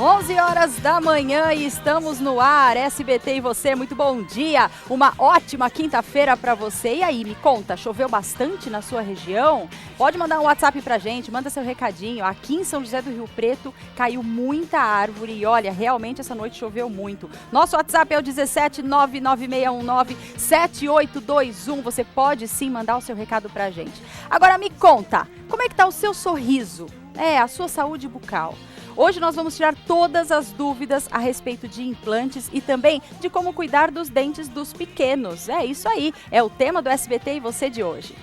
11 horas da manhã e estamos no ar, SBT e você, muito bom dia, uma ótima quinta-feira para você. E aí, me conta, choveu bastante na sua região? Pode mandar um WhatsApp pra gente, manda seu recadinho. Aqui em São José do Rio Preto caiu muita árvore e olha, realmente essa noite choveu muito. Nosso WhatsApp é o 17996197821, você pode sim mandar o seu recado pra gente. Agora me conta, como é que tá o seu sorriso? A sua saúde bucal. Hoje nós vamos tirar todas as dúvidas a respeito de implantes e também de como cuidar dos dentes dos pequenos. É isso aí, é o tema do SBT e você de hoje.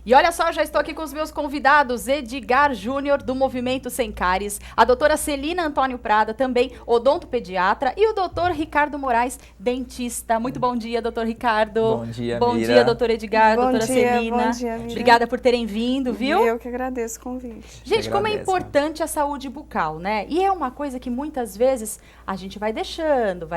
E olha só, já estou aqui com os meus convidados, Edgar Júnior, do Movimento Sem Cáries, a doutora Celina Antônio Prada, também odontopediatra, e o doutor Ricardo Moraes, dentista. Muito bom dia, doutor Ricardo. Bom dia, Bom Mira. dia, doutor Edgar, Bom doutora dia, Celina. bom dia, Mira. Obrigada por terem vindo, viu? Eu que agradeço o convite. Gente, como é importante a saúde bucal, né? E é uma coisa que muitas vezes a gente vai deixando,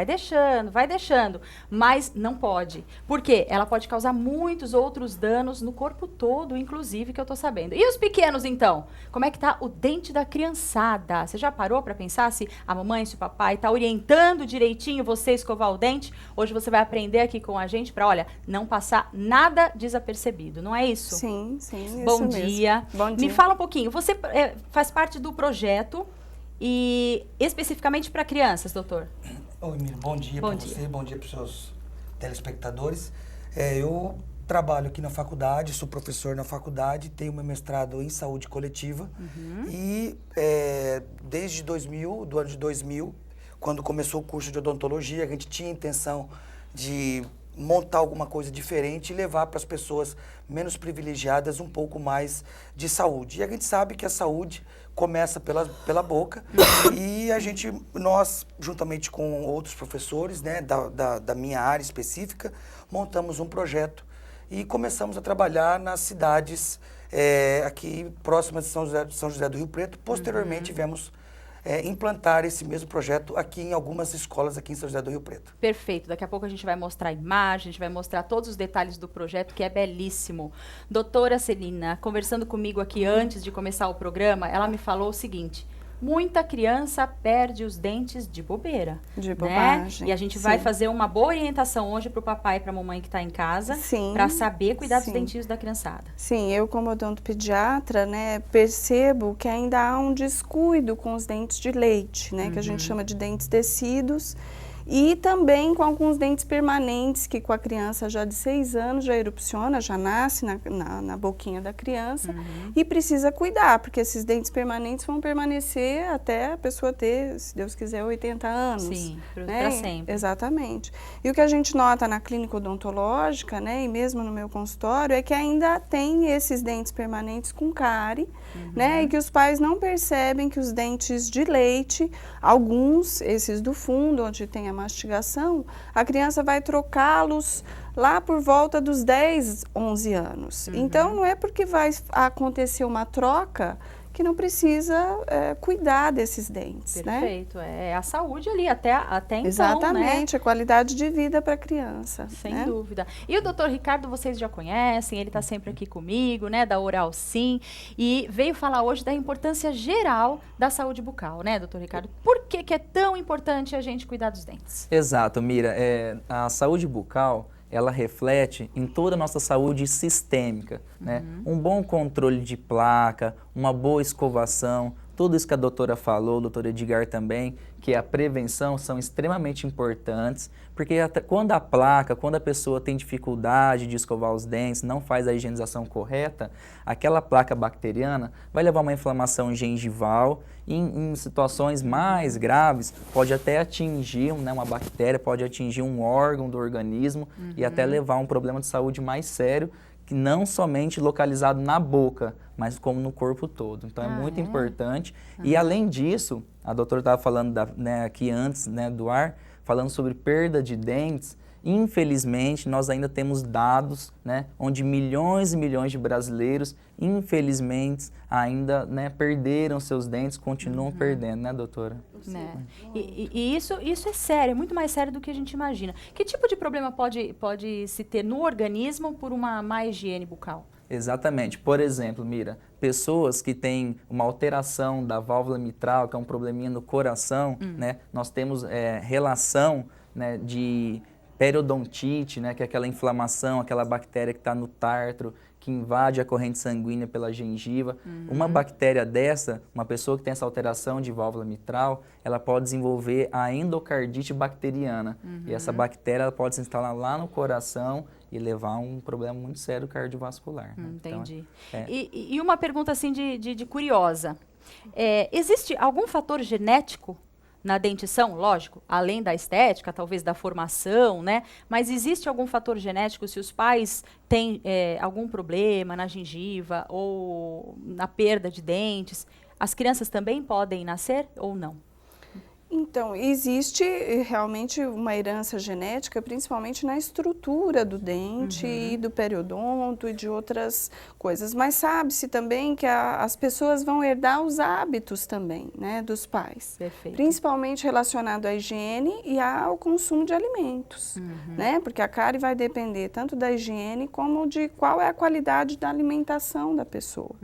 mas não pode. Por quê? Ela pode causar muitos outros danos no corpo todo, inclusive, que eu tô sabendo. E os pequenos, então? Como é que tá o dente da criançada? Você já parou para pensar se a mamãe, se o papai tá orientando direitinho você a escovar o dente? Hoje você vai aprender aqui com a gente para, olha, não passar nada desapercebido, não é isso? Sim, sim, Bom isso dia. mesmo. Bom dia. Me fala um pouquinho, você faz parte do projeto e especificamente para crianças, doutor? Oi, Miriam, bom dia para você, bom dia para os seus telespectadores. Eu trabalho aqui na faculdade, sou professor na faculdade, tenho meu mestrado em saúde coletiva e desde do ano de 2000, quando começou o curso de odontologia, a gente tinha a intenção de montar alguma coisa diferente e levar para as pessoas menos privilegiadas um pouco mais de saúde. E a gente sabe que a saúde começa pela boca e nós, juntamente com outros professores, né, da minha área específica, montamos um projeto e começamos a trabalhar nas cidades aqui próximas de São José do Rio Preto. Posteriormente, viemos implantar esse mesmo projeto aqui em algumas escolas aqui em São José do Rio Preto. Perfeito. Daqui a pouco a gente vai mostrar a imagem, a gente vai mostrar todos os detalhes do projeto, que é belíssimo. Doutora Celina, conversando comigo aqui antes de começar o programa, ela me falou o seguinte: muita criança perde os dentes de bobeira. De bobagem. Né? E a gente vai fazer uma boa orientação hoje para o papai e para a mamãe que está em casa, para saber cuidar dos dentinhos da criançada. Sim, eu como odontopediatra, né, percebo que ainda há um descuido com os dentes de leite, né, que a gente chama de dentes descidos. E também com alguns dentes permanentes, que com a criança já de 6 anos já erupciona, já nasce na boquinha da criança e precisa cuidar, porque esses dentes permanentes vão permanecer até a pessoa ter, se Deus quiser, 80 anos. Sim, né? para sempre. Exatamente. E o que a gente nota na clínica odontológica, né, e mesmo no meu consultório, é que ainda tem esses dentes permanentes com cárie, né, e que os pais não percebem que os dentes de leite, alguns, esses do fundo, onde tem a mastigação, a criança vai trocá-los lá por volta dos 10, 11 anos. Então, não é porque vai acontecer uma troca que não precisa cuidar desses dentes, Perfeito, né? É a saúde ali, até então, exatamente, né? A qualidade de vida para a criança. Sem dúvida. E o doutor Ricardo, vocês já conhecem, ele está sempre aqui comigo, né, da Oral Sim, e veio falar hoje da importância geral da saúde bucal, né, doutor Ricardo? Por que é tão importante a gente cuidar dos dentes? Exato, Mira. A saúde bucal, ela reflete em toda a nossa saúde sistêmica, né? Um bom controle de placa, uma boa escovação, tudo isso que a doutora falou, o doutor Edgar também, que a prevenção são extremamente importantes, porque quando a pessoa tem dificuldade de escovar os dentes, não faz a higienização correta, aquela placa bacteriana vai levar uma inflamação gengival e em situações mais graves pode até atingir, né, uma bactéria, pode atingir um órgão do organismo e até levar a um problema de saúde mais sério, que não somente localizado na boca, mas como no corpo todo. Então é muito importante. E além disso, a doutora estava falando aqui antes, né, do ar, falando sobre perda de dentes, Infelizmente, nós ainda temos dados, né, onde milhões e milhões de brasileiros, infelizmente, ainda, né, perderam seus dentes, continuam perdendo, né, doutora? Né? E isso é sério, é muito mais sério do que a gente imagina. Que tipo de problema pode se ter no organismo por uma má higiene bucal? Exatamente. Por exemplo, Mira, pessoas que têm uma alteração da válvula mitral, que é um probleminha no coração, né, nós temos relação, né, de periodontite, né, que é aquela inflamação, aquela bactéria que está no tártaro, que invade a corrente sanguínea pela gengiva. Uma bactéria dessa, uma pessoa que tem essa alteração de válvula mitral, ela pode desenvolver a endocardite bacteriana. E essa bactéria ela pode se instalar lá no coração e levar a um problema muito sério cardiovascular. Né? Entendi. Então, E uma pergunta assim de curiosa. Existe algum fator genético na dentição, lógico, além da estética, talvez da formação, né? Mas existe algum fator genético se os pais têm algum problema na gengiva ou na perda de dentes? As crianças também podem nascer ou não? Então, existe realmente uma herança genética, principalmente na estrutura do dente e do periodonto e de outras coisas. Mas sabe-se também que as pessoas vão herdar os hábitos também, né, dos pais. Perfeito. Principalmente relacionado à higiene e ao consumo de alimentos, né? Porque a cárie vai depender tanto da higiene como de qual é a qualidade da alimentação da pessoa,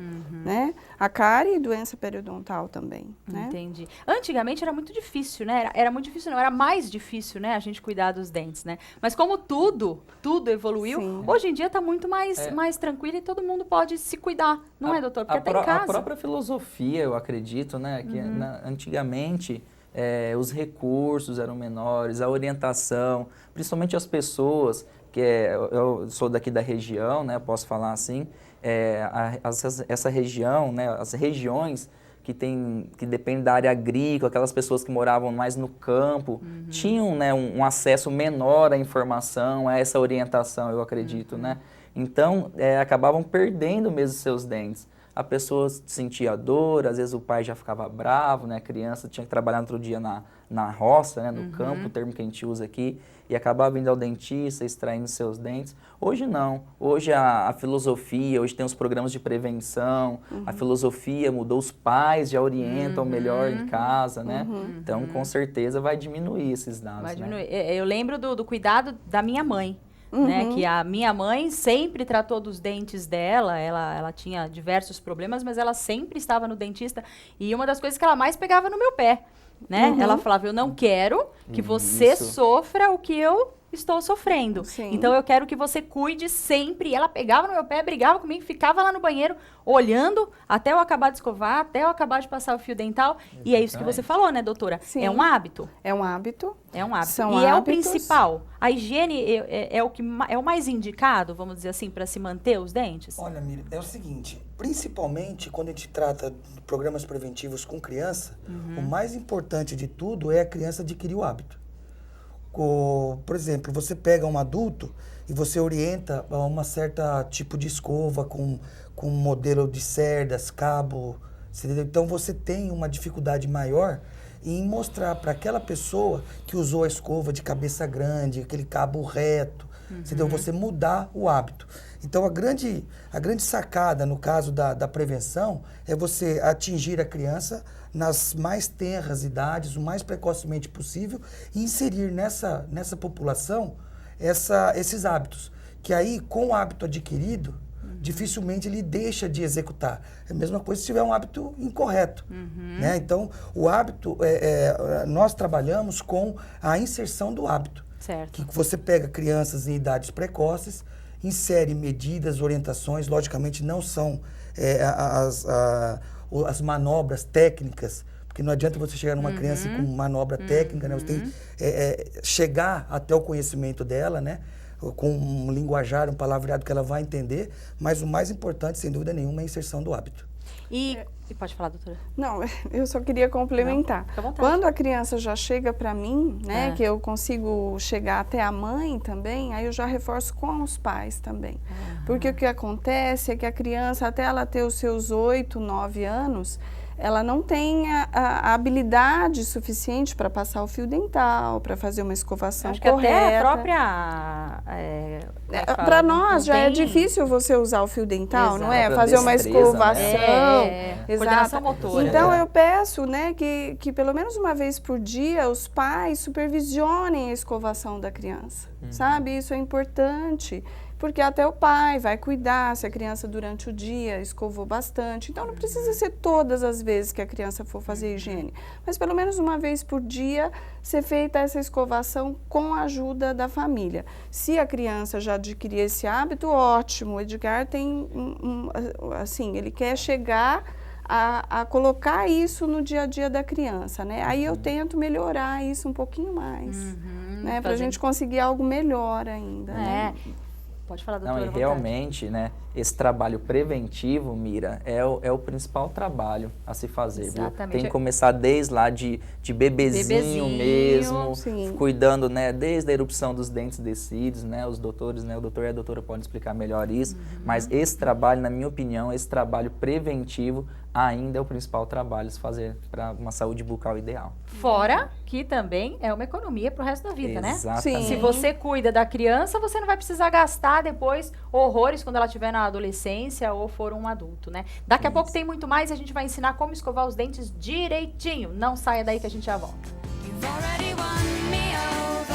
né? A cárie e doença periodontal também, né? Entendi. Antigamente era muito difícil, né? Era muito difícil, não, era mais difícil, né? A gente cuidar dos dentes, né? Mas como tudo evoluiu, Sim. hoje em dia está muito mais tranquilo e todo mundo pode se cuidar, não é, doutor? Porque até em casa. A própria filosofia, eu acredito, né? Que antigamente os recursos eram menores, a orientação, principalmente as pessoas, que eu sou daqui da região, né? Posso falar assim, essa região, né? As regiões que dependem da área agrícola, aquelas pessoas que moravam mais no campo, tinham, né, um acesso menor à informação, a essa orientação, eu acredito, né? Então, acabavam perdendo mesmo seus dentes. A pessoa sentia dor, às vezes o pai já ficava bravo, né? A criança tinha que trabalhar no outro dia na roça, né? No campo, o termo que a gente usa aqui, e acabava indo ao dentista, extraindo seus dentes. Hoje não. Hoje a filosofia, hoje tem os programas de prevenção, a filosofia mudou, os pais já orientam melhor em casa, né? Então, com certeza, vai diminuir esses dados. Vai diminuir. Né? Eu lembro do cuidado da minha mãe. Né, que a minha mãe sempre tratou dos dentes dela, ela tinha diversos problemas, mas ela sempre estava no dentista, e uma das coisas que ela mais pegava no meu pé, né? Ela falava, eu não quero que você sofra o que eu estou sofrendo. Sim. Então eu quero que você cuide sempre. E ela pegava no meu pé, brigava comigo, ficava lá no banheiro olhando até eu acabar de escovar, até eu acabar de passar o fio dental. Exatamente. E é isso que você falou, né, doutora? Sim. É um hábito. É um hábito. É um hábito. São e hábitos. É o principal. A higiene é o mais indicado, vamos dizer assim, para se manter os dentes? Olha, Miriam, é o seguinte, principalmente quando a gente trata de programas preventivos com criança, o mais importante de tudo é a criança adquirir o hábito. Por exemplo, você pega um adulto e você orienta a uma certa tipo de escova com modelo de cerdas, cabo, entendeu? Então você tem uma dificuldade maior em mostrar para aquela pessoa que usou a escova de cabeça grande, aquele cabo reto, entendeu? Você mudar o hábito. Então a grande sacada no caso da prevenção é você atingir a criança nas mais tenras idades, o mais precocemente possível, e inserir nessa população esses hábitos, que aí, com o hábito adquirido, dificilmente ele deixa de executar. É a mesma coisa se tiver um hábito incorreto. Né? Então, o hábito, nós trabalhamos com a inserção do hábito. Certo. Que você pega crianças em idades precoces, insere medidas, orientações, logicamente não são as manobras técnicas, porque não adianta você chegar numa criança com manobra técnica, né? Você tem que chegar até o conhecimento dela, né? Com um linguajar, um palavreado que ela vai entender, mas o mais importante, sem dúvida nenhuma, é a inserção do hábito. E pode falar, doutora? Não, eu só queria complementar. Não, fica à vontade. Quando a criança já chega para mim, né, que eu consigo chegar até a mãe também, aí eu já reforço com os pais também. Porque o que acontece é que a criança, até ela ter os seus 8, 9 anos, ela não tem a habilidade suficiente para passar o fio dental, para fazer uma escovação Acho que correta. até a própria... Para nós já é tem... difícil você usar o fio dental, não é? Exato. Fazer uma Destreza, escovação. Coordenação motora. Então eu peço, né, que pelo menos uma vez por dia os pais supervisionem a escovação da criança, sabe? Isso é importante. Porque até o pai vai cuidar se a criança durante o dia escovou bastante. Então não precisa ser todas as vezes que a criança for fazer higiene, mas pelo menos uma vez por dia ser feita essa escovação com a ajuda da família. Se a criança já adquirir esse hábito, ótimo. O Edgar tem, assim, ele quer chegar a colocar isso no dia a dia da criança, né? Aí eu tento melhorar isso um pouquinho mais, né? Para a gente conseguir algo melhor ainda. Né? Pode falar, doutora. Não, e realmente, né, esse trabalho preventivo, Mira, é o principal trabalho a se fazer, Exatamente. viu? Tem que começar desde lá de bebezinho mesmo, sim. cuidando, né, desde a erupção dos dentes descidos, né, os doutores, né, o doutor e a doutora podem explicar melhor isso, mas esse trabalho, na minha opinião, esse trabalho preventivo ainda é o principal trabalho a se fazer para uma saúde bucal ideal. Fora que também é uma economia para o resto da vida, né? Exatamente. Se você cuida da criança, você não vai precisar gastar depois horrores quando ela estiver na adolescência ou for um adulto, né? Daqui a pouco tem muito mais e a gente vai ensinar como escovar os dentes direitinho. Não saia daí que a gente já volta. You've already won me over,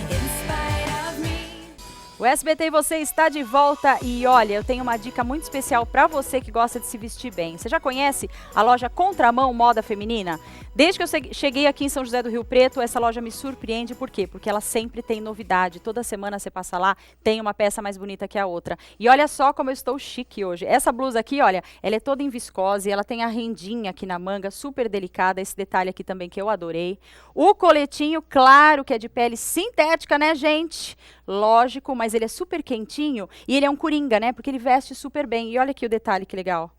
in spite of me. O SBT e você está de volta e olha, eu tenho uma dica muito especial para você que gosta de se vestir bem. Você já conhece a loja Contramão Moda Feminina? Desde que eu cheguei aqui em São José do Rio Preto, essa loja me surpreende. Por quê? Porque ela sempre tem novidade. Toda semana você passa lá, tem uma peça mais bonita que a outra. E olha só como eu estou chique hoje. Essa blusa aqui, olha, ela é toda em viscose, ela tem a rendinha aqui na manga, super delicada. Esse detalhe aqui também que eu adorei. O coletinho, claro que é de pele sintética, né, gente? Lógico, mas ele é super quentinho e ele é um coringa, né? Porque ele veste super bem. E olha aqui o detalhe que legal.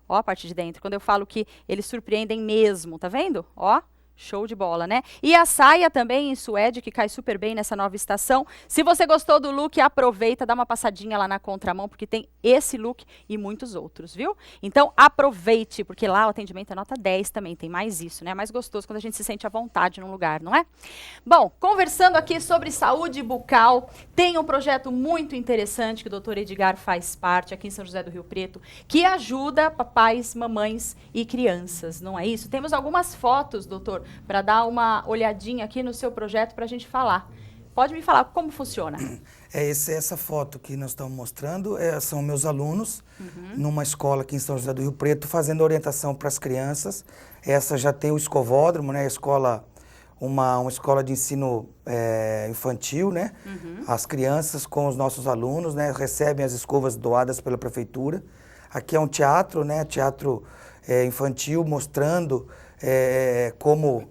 Ó a parte de dentro. Quando eu falo que eles surpreendem mesmo, tá vendo? Ó. Show de bola, né? E a saia também em suede, que cai super bem nessa nova estação. Se você gostou do look, aproveita, dá uma passadinha lá na Contramão, porque tem esse look e muitos outros, viu? Então, aproveite, porque lá o atendimento é nota 10 também, tem mais isso, né? É mais gostoso quando a gente se sente à vontade num lugar, não é? Bom, conversando aqui sobre saúde bucal, tem um projeto muito interessante que o doutor Edgar faz parte aqui em São José do Rio Preto, que ajuda papais, mamães e crianças, não é isso? Temos algumas fotos, doutor, para dar uma olhadinha aqui no seu projeto para a gente falar. Pode me falar como funciona? Essa foto que nós estamos mostrando são meus alunos numa escola aqui em São José do Rio Preto, fazendo orientação para as crianças. Essa já tem o escovódromo, né? A escola, uma escola de ensino infantil, né? As crianças com os nossos alunos, né? Recebem as escovas doadas pela prefeitura. Aqui é um teatro, né? Teatro infantil, mostrando como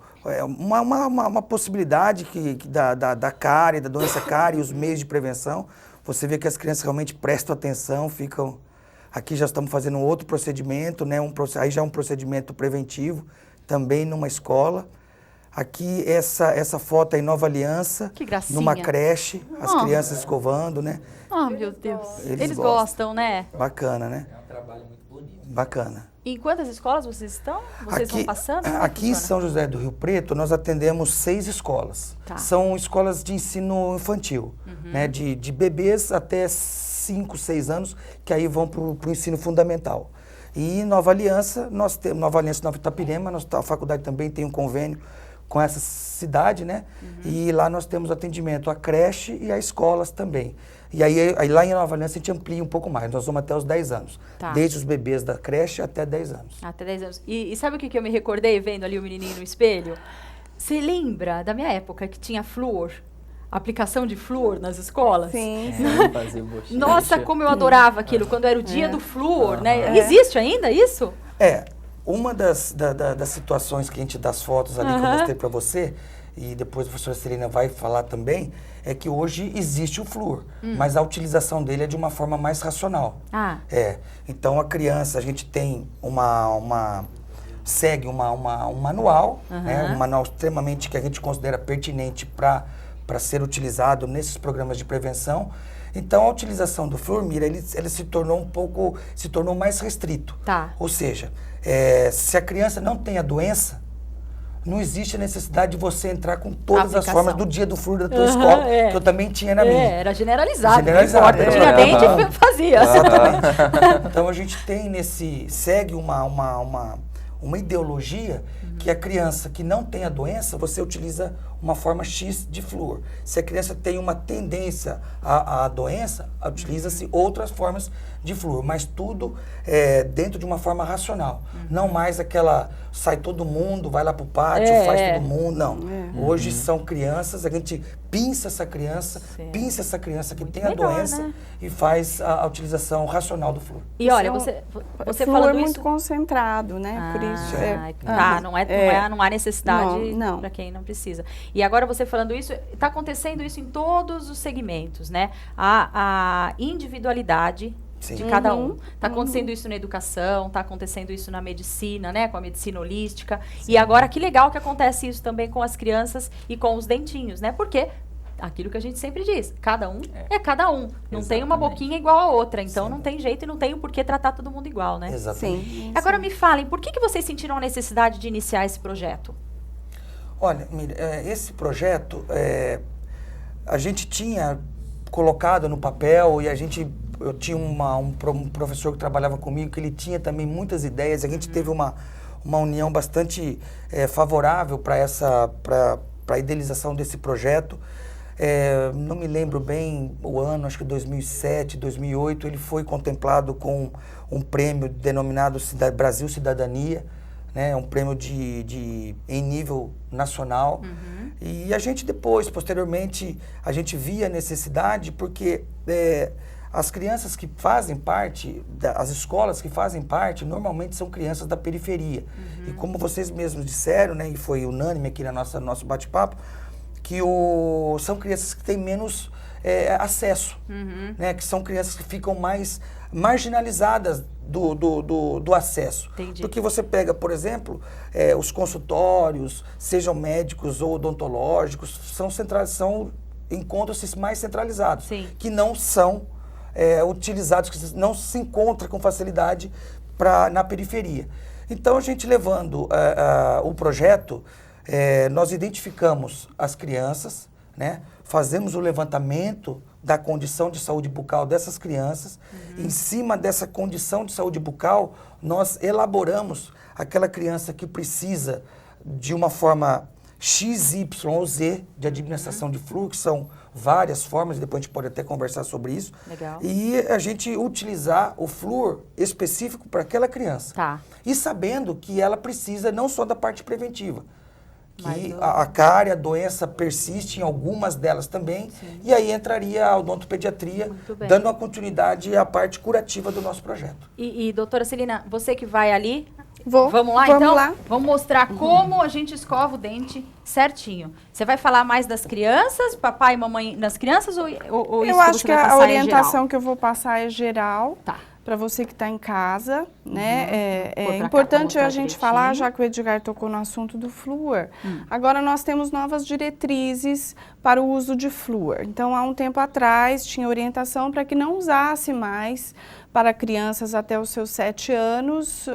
uma possibilidade da cárie, da doença cárie, os meios de prevenção. Você vê que as crianças realmente prestam atenção, ficam... Aqui já estamos fazendo um outro procedimento, né? Aí já é um procedimento preventivo, também numa escola. Aqui essa foto é em Nova Aliança, que gracinha, numa creche, as crianças escovando, né? Oh, meu Deus. Eles gostam, né? Bacana, né? É um trabalho muito bonito. Bacana. Em quantas escolas vocês estão? Vocês vão passando? Aqui em São José do Rio Preto, nós atendemos 6 escolas. Tá. São escolas de ensino infantil, né? De bebês até 5, 6 anos, que aí vão para o ensino fundamental. E em Nova Aliança, Nova Itapirema, a faculdade também tem um convênio com essa cidade, né? E lá nós temos atendimento à creche e a escolas também. E aí lá em Nova Aliança a gente amplia um pouco mais, nós vamos até os 10 anos. Tá. Desde os bebês da creche até 10 anos. Até 10 anos. E sabe o que eu me recordei vendo ali o menininho no espelho? Você lembra da minha época que tinha flúor? Aplicação de flúor nas escolas? Sim. Fazer bochecha. Nossa, como eu adorava aquilo, quando era o dia do flúor, né? Existe ainda isso? Uma das situações que a gente dá as fotos ali que eu mostrei para você, e depois a professora Celina vai falar também, é que hoje existe o flúor, mas a utilização dele é de uma forma mais racional. Então a criança, a gente tem segue um manual, né, um manual extremamente que a gente considera pertinente para ser utilizado nesses programas de prevenção. Então, a utilização do flúor, Mira, ele se tornou mais restrito. Tá. Ou seja, se a criança não tem a doença, não existe a necessidade de você entrar com todas as formas do dia do flúor da tua escola, que eu também tinha na minha. Era generalizado. Generalizado, Não tinha dente e fazia. Exatamente. Então a gente tem segue uma ideologia que a criança que não tem a doença, você utiliza uma forma X de flúor. Se a criança tem uma tendência à doença, utiliza-se outras formas de flúor, mas tudo dentro de uma forma racional. Não mais aquela, sai todo mundo, vai lá pro pátio, faz todo mundo, não. Hoje são crianças, a gente pinça essa criança que tem a doença, né? E faz a utilização racional do flúor. E olha, você flúor falando muito isso... concentrado, né? Por isso não há necessidade não. para quem não precisa. E agora você falando isso, está acontecendo isso em todos os segmentos, né? A individualidade de cada um. Está acontecendo isso na educação, está acontecendo isso na medicina, né? Com a medicina holística. Sim. E agora, que legal que acontece isso também com as crianças e com os dentinhos, né? Porque aquilo que a gente sempre diz, cada um é cada um. Não Exatamente. tem uma boquinha igual a outra, então não tem jeito e não tem o porquê tratar todo mundo igual, né? Exatamente. Sim. Agora me falem, por que vocês sentiram a necessidade de iniciar esse projeto? Olha, Miriam, esse projeto, a gente tinha colocado no papel e eu tinha um professor que trabalhava comigo, que ele tinha também muitas ideias, a gente teve uma união bastante favorável para a idealização desse projeto. Não me lembro bem o ano, acho que 2007, 2008, ele foi contemplado com um prêmio denominado Brasil Cidadania, né, um prêmio em nível nacional. E a gente depois, posteriormente, a gente via a necessidade porque as crianças que fazem parte, as escolas que fazem parte, normalmente são crianças da periferia. E como vocês mesmos disseram, né, e foi unânime aqui no nosso bate-papo, que são crianças que têm menos acesso, né, que são crianças que ficam mais marginalizadas do acesso. Entendi. Porque você pega, por exemplo, os consultórios, sejam médicos ou odontológicos, são encontros mais centralizados, Sim. que não são utilizados, que não se encontram com facilidade na periferia. Então, a gente levando o projeto, nós identificamos as crianças, né, fazemos o levantamento da condição de saúde bucal dessas crianças. Em cima dessa condição de saúde bucal, nós elaboramos aquela criança que precisa de uma forma X, Y ou Z de administração de flúor, que são várias formas, depois a gente pode até conversar sobre isso. Legal. E a gente utilizar o flúor específico para aquela criança. Tá. E sabendo que ela precisa não só da parte preventiva, Mas que a cárie, a doença persiste em algumas delas também, e aí entraria a odontopediatria, Muito bem. dando uma continuidade à parte curativa do nosso projeto. E doutora Celina, você que vai ali, Vamos lá então? lá. Vamos mostrar como a gente escova o dente certinho. Você vai falar mais das crianças, papai e mamãe nas crianças ou isso Eu acho você que vai a passar é orientação geral? que eu vou passar é geral. Tá. Para você que está em casa, né? Pôr pra cá pra Importante mostrar a gente direitinho. falar, já que o Edgar tocou no assunto do flúor. Agora nós temos novas diretrizes para o uso de flúor. Então, há um tempo atrás, tinha orientação para que não usasse mais para crianças até os seus 7 anos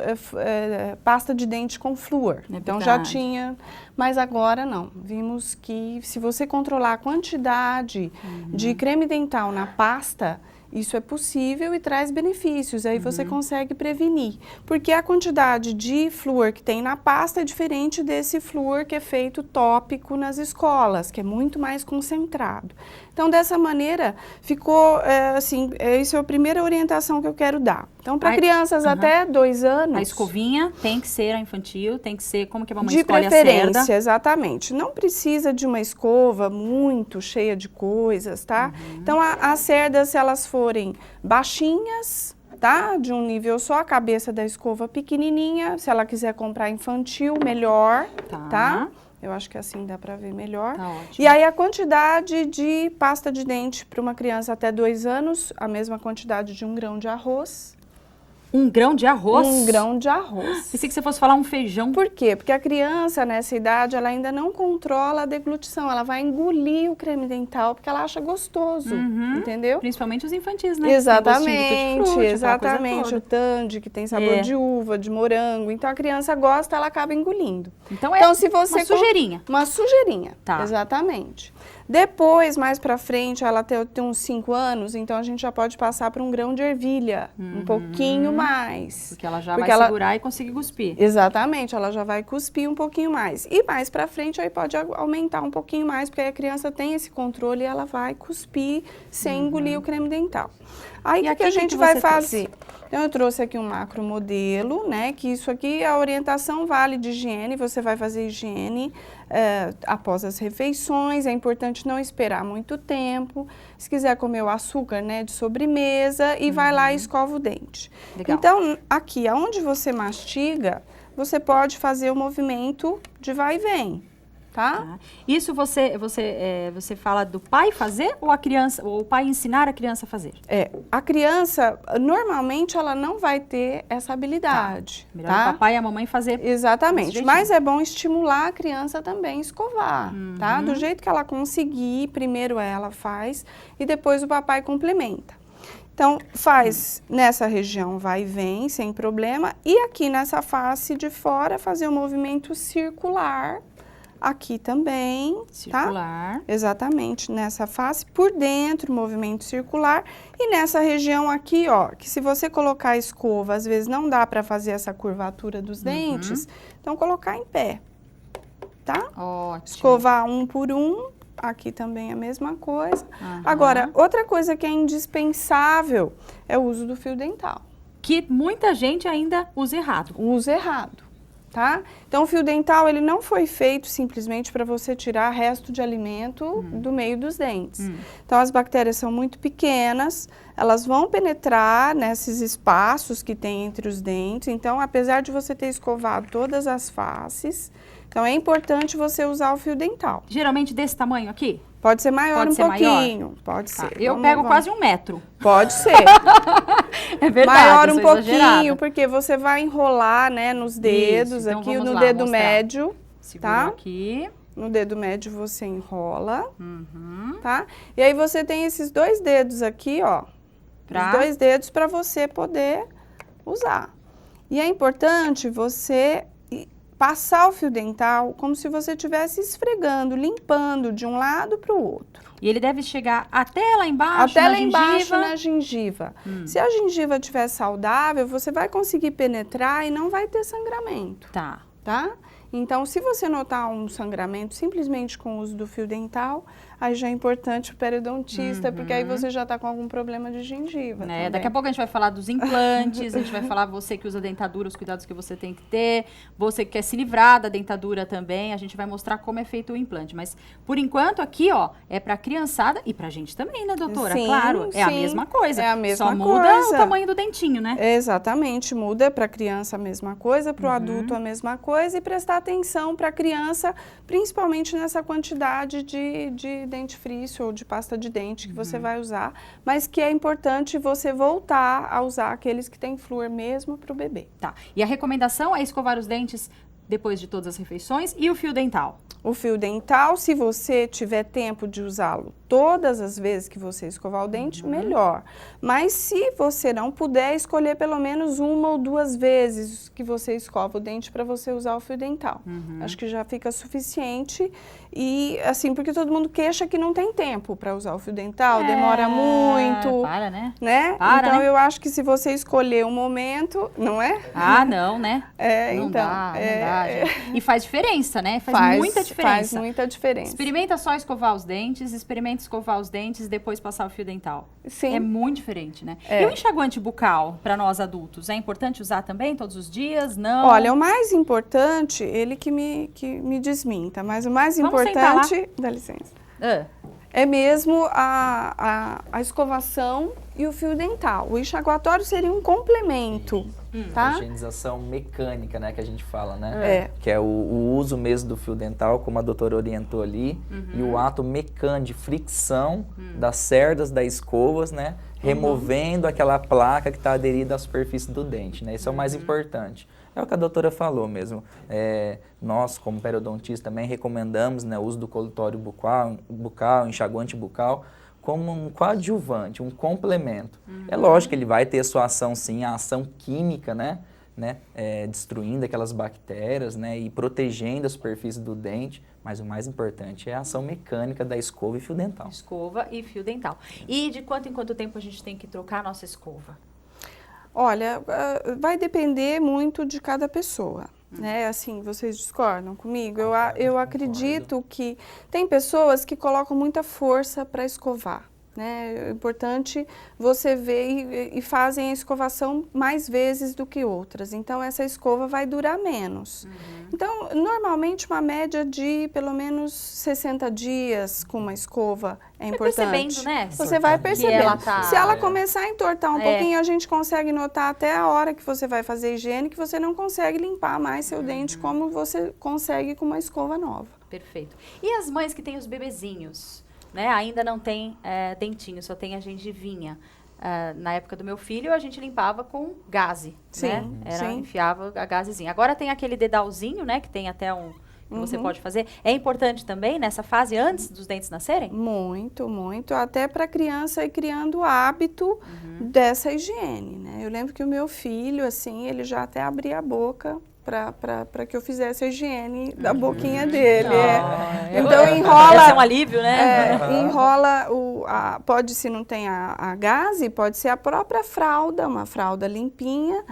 pasta de dente com flúor. É Então, já verdade. tinha, mas agora não. Vimos que se você controlar a quantidade de creme dental na pasta, isso é possível e traz benefícios, aí você consegue prevenir. Porque a quantidade de flúor que tem na pasta é diferente desse flúor que é feito tópico nas escolas, que é muito mais concentrado. Então, dessa maneira, ficou, essa é a primeira orientação que eu quero dar. Então, para crianças até 2 anos... A escovinha tem que ser a infantil, tem que ser como que a mamãe de escolhe a preferência, cerda. exatamente. Não precisa de uma escova muito cheia de coisas, tá? Então, as cerdas, se elas forem baixinhas, tá? De um nível só, a cabeça da escova pequenininha. Se ela quiser comprar infantil, melhor, tá? Eu acho que assim dá para ver melhor. Tá ótimo. E aí, a quantidade de pasta de dente para uma criança até 2 anos, a mesma quantidade de 1 grão de arroz. Um grão de arroz? Um grão de arroz. Pensei que você fosse falar um feijão. Por quê? Porque a criança, nessa idade, ela ainda não controla a deglutição. Ela vai engolir o creme dental porque ela acha gostoso, entendeu? Principalmente os infantis, né? Exatamente, exatamente. o tandy, que tem sabor de uva, de morango. Então, a criança gosta, ela acaba engolindo. Então, é se você uma sujeirinha. Uma sujeirinha, Tá. exatamente. Depois, mais pra frente, ela tem uns 5 anos, então a gente já pode passar para um grão de ervilha, um pouquinho mais. Porque ela já vai segurar e conseguir cuspir. Exatamente, ela já vai cuspir um pouquinho mais. E mais pra frente, aí pode aumentar um pouquinho mais, porque aí a criança tem esse controle e ela vai cuspir sem engolir o creme dental. Aí, o que a gente vai fazer? Então, eu trouxe aqui um macro modelo, né? Que isso aqui, a orientação vale de higiene, você vai fazer higiene após as refeições, é importante não esperar muito tempo. Se quiser comer o açúcar, né, de sobremesa, e vai lá e escova o dente. Legal. Então, aqui, aonde você mastiga, você pode fazer o movimento de vai e vem, tá? Isso você fala do pai fazer ou a criança, ou o pai ensinar a criança a fazer? A criança, normalmente, ela não vai ter essa habilidade, Melhor tá? o papai e a mamãe fazer. Exatamente, desse mas é bom estimular a criança também a escovar, tá? Do jeito que ela conseguir, primeiro ela faz e depois o papai complementa. Então, faz nessa região vai e vem, sem problema, e aqui nessa face de fora fazer um movimento circular, aqui também, Circular. tá? Exatamente, nessa face, por dentro, movimento circular, e nessa região aqui, ó, que se você colocar a escova, às vezes não dá para fazer essa curvatura dos dentes, então colocar em pé, tá? Ótimo. Escovar um por um, aqui também a mesma coisa. Agora, outra coisa que é indispensável é o uso do fio dental. Que muita gente ainda usa errado. O uso errado. Tá? Então, o fio dental, ele não foi feito simplesmente para você tirar resto de alimento do meio dos dentes. Então, as bactérias são muito pequenas, elas vão penetrar nesses espaços que tem entre os dentes. Então, apesar de você ter escovado todas as faces, então é importante você usar o fio dental. Geralmente desse tamanho aqui? Pode ser maior Pode um ser pouquinho, maior? pode Tá. ser. Eu pego quase 1 metro. Pode ser. É verdade, Maior eu um sou pouquinho, exagerada. porque você vai enrolar, né, nos dedos, então aqui vamos no lá, dedo mostrar. médio, Segura tá? aqui. No dedo médio você enrola, tá? E aí você tem esses 2 dedos aqui, ó. Os 2 dedos para você poder usar. E é importante você passar o fio dental como se você estivesse esfregando, limpando de um lado para o outro. E ele deve chegar até lá embaixo, Até na lá embaixo gengiva. na gengiva. Se a gengiva estiver saudável, você vai conseguir penetrar e não vai ter sangramento, Tá. tá? Então, se você notar um sangramento simplesmente com o uso do fio dental, aí já é importante o periodontista, porque aí você já está com algum problema de gengiva. Né? Daqui a pouco a gente vai falar dos implantes, a gente vai falar você que usa dentadura, os cuidados que você tem que ter, você que quer se livrar da dentadura também, a gente vai mostrar como é feito o implante. Mas, por enquanto, aqui, ó, é pra criançada e pra gente também, né, doutora? Sim, claro, é a sim, mesma coisa. é a mesma Só muda o coisa. tamanho do dentinho, né? Exatamente, muda para a criança a mesma coisa, para o adulto a mesma coisa, e prestar atenção para a criança, principalmente nessa quantidade de dentifrício ou de pasta de dente que você vai usar, mas que é importante você voltar a usar aqueles que têm flúor mesmo para o bebê. Tá. E a recomendação é escovar os dentes depois de todas as refeições e o fio dental. O fio dental, se você tiver tempo de usá-lo todas as vezes que você escovar o dente, melhor. Mas se você não puder, escolher pelo menos 1 ou 2 vezes que você escova o dente para você usar o fio dental. Acho que já fica suficiente. E assim, porque todo mundo queixa que não tem tempo para usar o fio dental, demora muito. Para, né? Né? Para, então né? eu acho que se você escolher um momento, não é? Ah, não, né? Não dá, gente. E faz diferença, né? Faz muita diferença. Faz muita diferença. Experimenta só escovar os dentes, experimenta escovar os dentes e depois passar o fio dental. Sim. É muito diferente, né? E o enxaguante bucal para nós adultos, é importante usar também todos os dias? Não? Olha, o mais importante, ele que me desminta, mas o mais Vamos importante, dá licença, Ah, é mesmo a escovação e o fio dental. O enxaguatório seria um complemento, tá? A higienização mecânica, né, que a gente fala, né? É. Que é o uso mesmo do fio dental, como a doutora orientou ali, e o ato mecânico de fricção das cerdas das escovas, né? Removendo aquela placa que está aderida à superfície do dente, né? Isso é o mais importante. É o que a doutora falou mesmo. Nós, como periodontistas, também recomendamos, né, o uso do colutório bucal, enxaguante bucal, como um coadjuvante, um complemento. É lógico que ele vai ter sua ação, sim, a ação química, né? Destruindo aquelas bactérias, né? E protegendo a superfície do dente, mas o mais importante é a ação mecânica da escova e fio dental. Escova e fio dental. E de quanto em quanto tempo a gente tem que trocar a nossa escova? Olha, vai depender muito de cada pessoa, né? Assim, vocês discordam comigo? Eu acredito que tem pessoas que colocam muita força para escovar, né? É importante você ver e fazem a escovação mais vezes do que outras. Então, essa escova vai durar menos. Então, normalmente, uma média de pelo menos 60 dias com uma escova é importante. Percebendo, né? Você vai percebendo. ela tá- Se ela começar a entortar um É. pouquinho, a gente consegue notar até a hora que você vai fazer higiene que você não consegue limpar mais seu dente como você consegue com uma escova nova. Perfeito. E as mães que têm os bebezinhos, né? Ainda não tem dentinho, só tem a gengivinha. Na época do meu filho, a gente limpava com gaze, né? Sim, Era, sim. enfiava a gazezinha. Agora tem aquele dedalzinho, né? Que tem até um... que você pode fazer. É importante também nessa fase, antes dos dentes nascerem? Muito, muito. Até para a criança ir criando o hábito dessa higiene, né? Eu lembro que o meu filho, assim, ele já até abria a boca para que eu fizesse a higiene da boquinha dele. Então enrola... Esse é um alívio, né? Enrola, pode, se não tem a gaze, pode ser a própria fralda, uma fralda limpinha,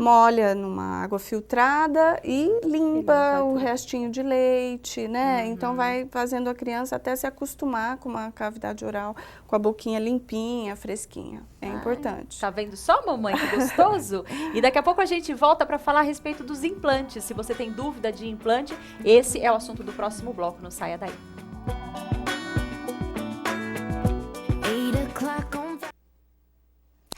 molha numa água filtrada e limpa o restinho de leite, né? Então vai fazendo a criança até se acostumar com uma cavidade oral, com a boquinha limpinha, fresquinha. É importante. Tá vendo só, mamãe, que gostoso? E daqui a pouco a gente volta para falar a respeito dos implantes. Se você tem dúvida de implante, esse é o assunto do próximo bloco. Não saia daí. 8 o'clock on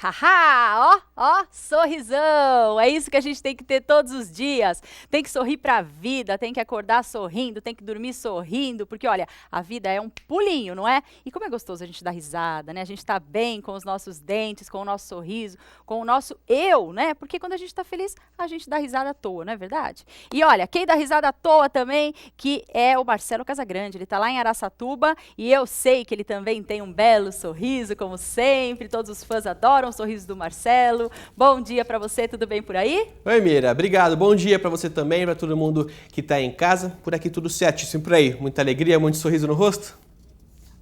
Haha, ó, sorrisão. É isso que a gente tem que ter todos os dias. Tem que sorrir pra vida, tem que acordar sorrindo, tem que dormir sorrindo, porque olha, a vida é um pulinho, não é? E como é gostoso a gente dar risada, né? A gente tá bem com os nossos dentes, com o nosso sorriso, com o nosso eu, né? Porque quando a gente tá feliz, a gente dá risada à toa, não é verdade? E olha, quem dá risada à toa também, que é o Marcelo Casagrande. Ele tá lá em Araçatuba e eu sei que ele também tem um belo sorriso, como sempre. Todos os fãs adoram o sorriso do Marcelo. Bom dia para você, tudo bem por aí? Oi, Mira, obrigado. Bom dia para você também, para todo mundo que está em casa. Por aqui tudo certíssimo por aí. Muita alegria, muito sorriso no rosto?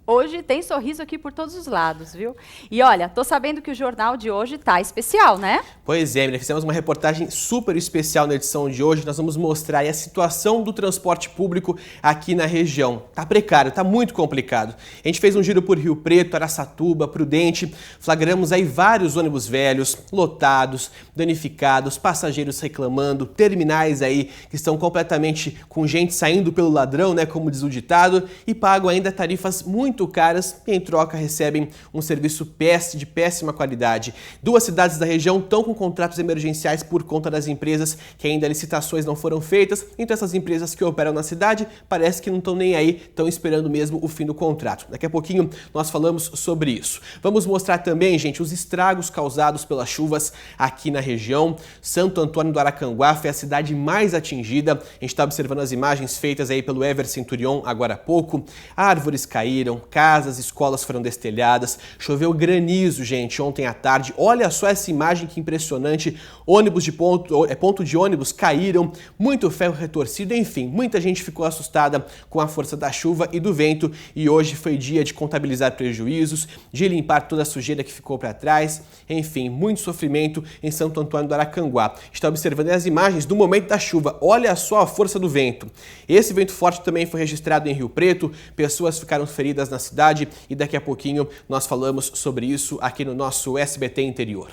Hoje tem sorriso aqui por todos os lados, viu? E olha, tô sabendo que o jornal de hoje tá especial, né? Pois é, Mira, fizemos uma reportagem super especial na edição de hoje. Nós vamos mostrar aí a situação do transporte público aqui na região. Tá precário, tá muito complicado. A gente fez um giro por Rio Preto, Araçatuba, Prudente. Flagramos aí vários ônibus velhos, lotados, danificados, passageiros reclamando, terminais aí que estão completamente com gente saindo pelo ladrão, né, como diz o ditado, e pagam ainda tarifas muito caras e em troca recebem um serviço de péssima qualidade. Duas cidades da região estão com contratos emergenciais por conta das empresas que ainda licitações não foram feitas, então essas empresas que operam na cidade parece que não estão nem aí, estão esperando mesmo o fim do contrato. Daqui a pouquinho nós falamos sobre isso. Vamos mostrar também, gente, os estragos causados pelas chuvas aqui na região. Santo Antônio do Aracanguá foi a cidade mais atingida. A gente está observando as imagens feitas aí pelo Ever Centurion agora há pouco. Árvores caíram, casas, escolas foram destelhadas, choveu granizo, gente, ontem à tarde. Olha só essa imagem que impressionante. Ônibus de ponto de ônibus caíram, muito ferro retorcido, enfim, muita gente ficou assustada com a força da chuva e do vento e hoje foi dia de contabilizar prejuízos, de limpar toda a sujeira que ficou para trás, enfim, muito sofrimento em Santo Antônio do Aracanguá. Está observando as imagens do momento da chuva, olha só a força do vento. Esse vento forte também foi registrado em Rio Preto, pessoas ficaram feridas na cidade e daqui a pouquinho nós falamos sobre isso aqui no nosso SBT Interior.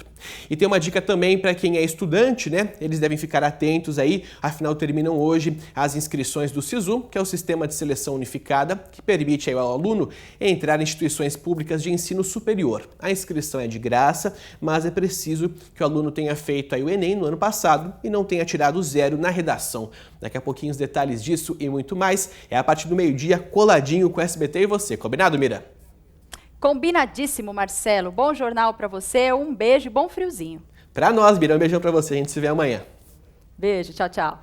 E tem uma dica também para quem é estudante, né? Eles devem ficar atentos aí, afinal terminam hoje as inscrições do SISU, que é o Sistema de Seleção Unificada, que permite aí ao aluno entrar em instituições públicas de ensino superior. A inscrição é de graça, mas é preciso que o aluno tenha feito aí o Enem no ano passado e não tenha tirado 0 na redação. Daqui a pouquinho os detalhes disso e muito mais é a partir do meio-dia, coladinho com o SBT e você. Combinado, Mira? Combinadíssimo, Marcelo. Bom jornal para você, um beijo e bom friozinho. Para nós, Mira, um beijão para você. A gente se vê amanhã. Beijo, tchau, tchau.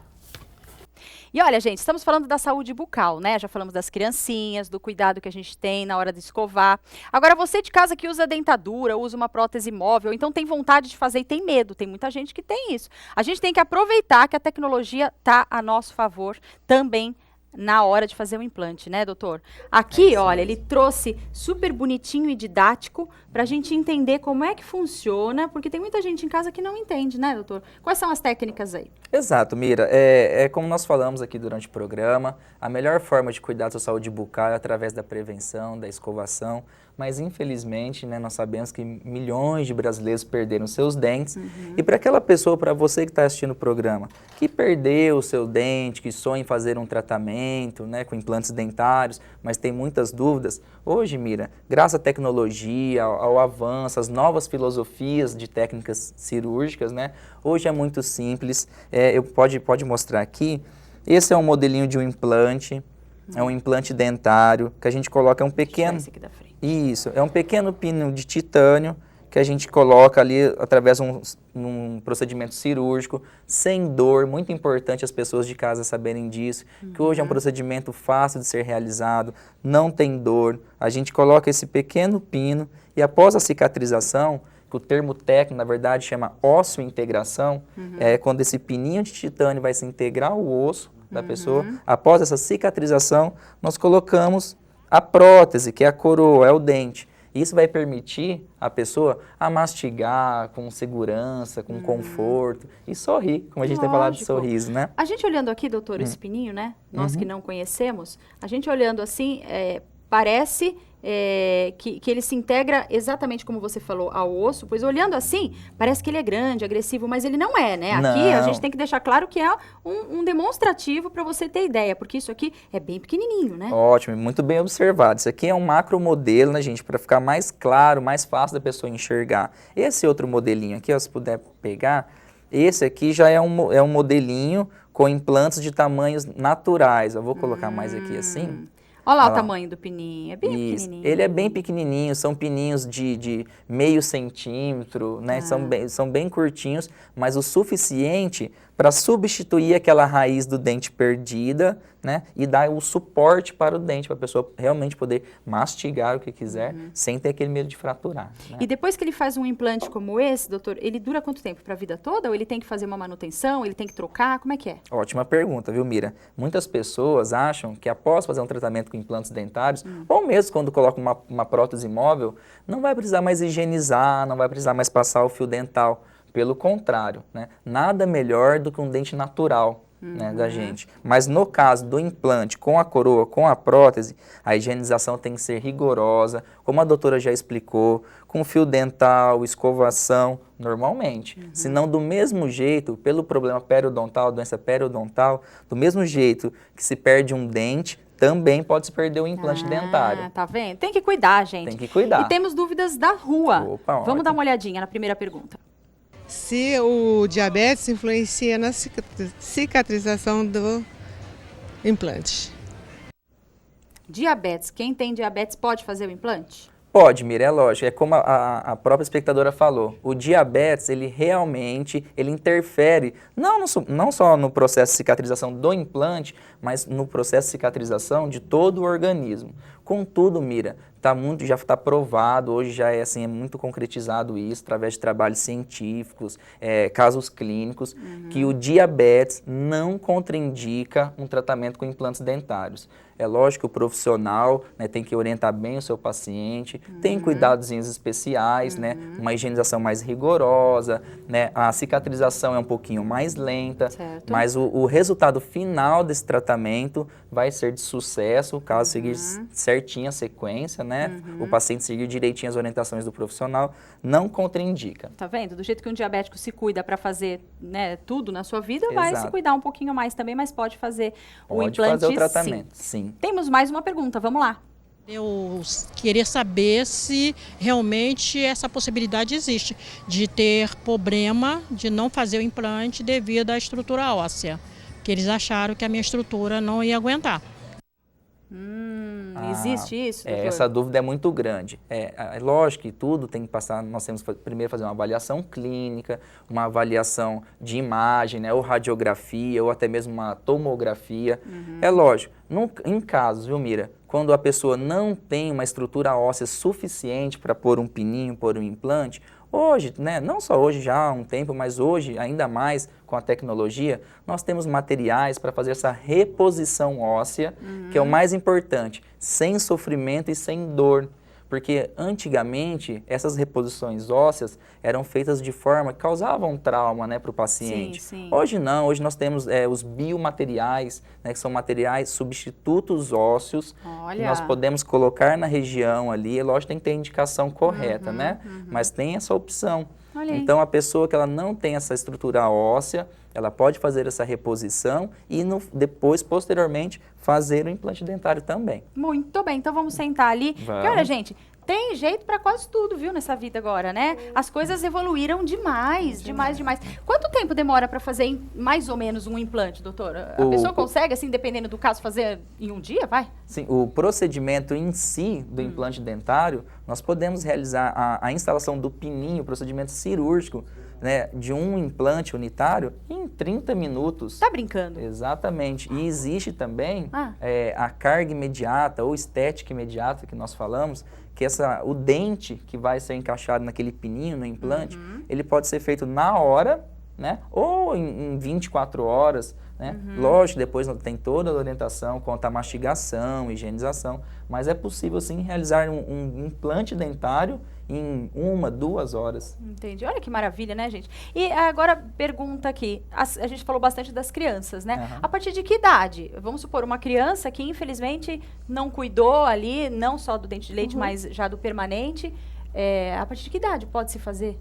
E olha, gente, estamos falando da saúde bucal, né? Já falamos das criancinhas, do cuidado que a gente tem na hora de escovar. Agora, você de casa que usa dentadura, usa uma prótese móvel, então tem vontade de fazer e tem medo. Tem muita gente que tem isso. A gente tem que aproveitar que a tecnologia está a nosso favor também na hora de fazer o implante, né, doutor? Aqui, olha, ele trouxe super bonitinho e didático para a gente entender como é que funciona, porque tem muita gente em casa que não entende, né, doutor? Quais são as técnicas aí? Exato, Mira. É como nós falamos aqui durante o programa, a melhor forma de cuidar da sua saúde bucal é através da prevenção, da escovação, mas infelizmente, né, nós sabemos que milhões de brasileiros perderam seus dentes. E para aquela pessoa, para você que está assistindo o programa, que perdeu o seu dente, que sonha em fazer um tratamento, né, com implantes dentários, mas tem muitas dúvidas, hoje, Mira, graças à tecnologia, ao avanço, às novas filosofias de técnicas cirúrgicas, né, hoje é muito simples. Pode mostrar aqui, esse é um modelinho de um implante, é um implante dentário, que a gente coloca um pequeno... Esse aqui da frente. Isso, é um pequeno pino de titânio que a gente coloca ali através de um procedimento cirúrgico, sem dor, muito importante as pessoas de casa saberem disso, que hoje é um procedimento fácil de ser realizado, não tem dor, a gente coloca esse pequeno pino e após a cicatrização, que o termo técnico, na verdade, chama ósseo-integração, é quando esse pininho de titânio vai se integrar ao osso da pessoa, após essa cicatrização, nós colocamos a prótese, que é a coroa, é o dente. Isso vai permitir a pessoa a mastigar com segurança, com conforto e sorrir, como a gente tem falado de sorriso, né? A gente olhando aqui, doutor, esse pininho, né? Nós que não conhecemos, a gente olhando assim, parece que ele se integra exatamente como você falou ao osso, pois olhando assim, parece que ele é grande, agressivo, mas ele não é, né? Aqui a gente tem que deixar claro que é um demonstrativo para você ter ideia, porque isso aqui é bem pequenininho, né? Ótimo, muito bem observado. Isso aqui é um macro modelo, né, gente, para ficar mais claro, mais fácil da pessoa enxergar. Esse outro modelinho aqui, ó, se puder pegar, esse aqui já é um modelinho com implantes de tamanhos naturais. Eu vou colocar mais aqui assim. Olha lá o tamanho do pininho, é bem pequenininho. Ele é bem pequenininho, são pininhos de meio centímetro, né? São bem curtinhos, mas o suficiente para substituir aquela raiz do dente perdida, né? E dar o suporte para o dente, para a pessoa realmente poder mastigar o que quiser, sem ter aquele medo de fraturar. Né? E depois que ele faz um implante como esse, doutor, ele dura quanto tempo? Para a vida toda? Ou ele tem que fazer uma manutenção? Ele tem que trocar? Como é que é? Ótima pergunta, viu, Mira? Muitas pessoas acham que após fazer um tratamento com implantes dentários, ou mesmo quando coloca uma prótese móvel, não vai precisar mais higienizar, não vai precisar mais passar o fio dental. Pelo contrário, né? Nada melhor do que um dente natural, né, da gente. Mas no caso do implante com a coroa, com a prótese, a higienização tem que ser rigorosa, como a doutora já explicou, com fio dental, escovação, normalmente. Senão, do mesmo jeito, pelo problema periodontal, doença periodontal, do mesmo jeito que se perde um dente, também pode se perder o implante dentário. Tá vendo? Tem que cuidar, gente. Tem que cuidar. E temos dúvidas da rua. Opa, Vamos ótimo. dar uma olhadinha na primeira pergunta. Se o diabetes influencia na cicatrização do implante. Diabetes. Quem tem diabetes pode fazer o implante? Pode, Mira, é lógico. É como a própria espectadora falou. O diabetes, ele realmente interfere, não só no processo de cicatrização do implante, mas no processo de cicatrização de todo o organismo. Contudo, Mira, já está provado, hoje já é muito concretizado isso, através de trabalhos científicos, casos clínicos, que o diabetes não contraindica um tratamento com implantes dentários. É lógico que o profissional, né, tem que orientar bem o seu paciente, tem cuidadozinhos especiais, né, uma higienização mais rigorosa, né, a cicatrização é um pouquinho mais lenta, Certo. mas o resultado final desse tratamento vai ser de sucesso, caso seguir certinho a sequência, né? O paciente seguir direitinho as orientações do profissional, não contraindica. Tá vendo? Do jeito que um diabético se cuida para fazer, né, tudo na sua vida, vai se Exato. cuidar um pouquinho mais também, mas pode fazer o Pode implante, fazer o tratamento, sim. Temos mais uma pergunta, vamos lá. Eu queria saber se realmente essa possibilidade existe de ter problema de não fazer o implante devido à estrutura óssea, que eles acharam que a minha estrutura não ia aguentar. Existe isso, doutor? Essa dúvida é muito grande. É lógico que tudo tem que passar, nós temos que primeiro fazer uma avaliação clínica, uma avaliação de imagem, né, ou radiografia, ou até mesmo uma tomografia. É lógico, em casos, viu, Mira, quando a pessoa não tem uma estrutura óssea suficiente para pôr um pininho, pôr um implante, hoje, né, não só hoje já há um tempo, mas hoje ainda mais com a tecnologia, nós temos materiais para fazer essa reposição óssea, que é o mais importante, sem sofrimento e sem dor. Porque antigamente essas reposições ósseas eram feitas de forma que causavam trauma, né, para o paciente. Sim. Hoje não, hoje nós temos os biomateriais, né, que são materiais substitutos ósseos, Olha. que nós podemos colocar na região ali. É lógico que tem que ter a indicação correta, né? Mas tem essa opção. Olha aí. Então a pessoa que ela não tem essa estrutura óssea, ela pode fazer essa reposição e depois, posteriormente, fazer o implante dentário também. Muito bem, então vamos sentar ali. Porque, olha, gente, tem jeito para quase tudo, viu, nessa vida agora, né? As coisas evoluíram demais. Quanto tempo demora para fazer mais ou menos um implante, doutora? A pessoa consegue, assim, dependendo do caso, fazer em um dia, vai? Sim, o procedimento em si do implante dentário, nós podemos realizar a instalação do pininho, o procedimento cirúrgico, né, de um implante unitário em 30 minutos. Tá brincando? Exatamente. E existe também a carga imediata ou estética imediata que nós falamos, que o dente que vai ser encaixado naquele pininho, no implante, ele pode ser feito na hora, né, ou em 24 horas, né? Lógico, depois tem toda a orientação quanto à mastigação, higienização, mas é possível sim realizar um implante dentário em 1, 2 horas. Entendi. Olha que maravilha, né, gente? E agora, pergunta aqui. A gente falou bastante das crianças, né? A partir de que idade? Vamos supor, uma criança que, infelizmente, não cuidou ali, não só do dente de leite, mas já do permanente. A partir de que idade pode se fazer?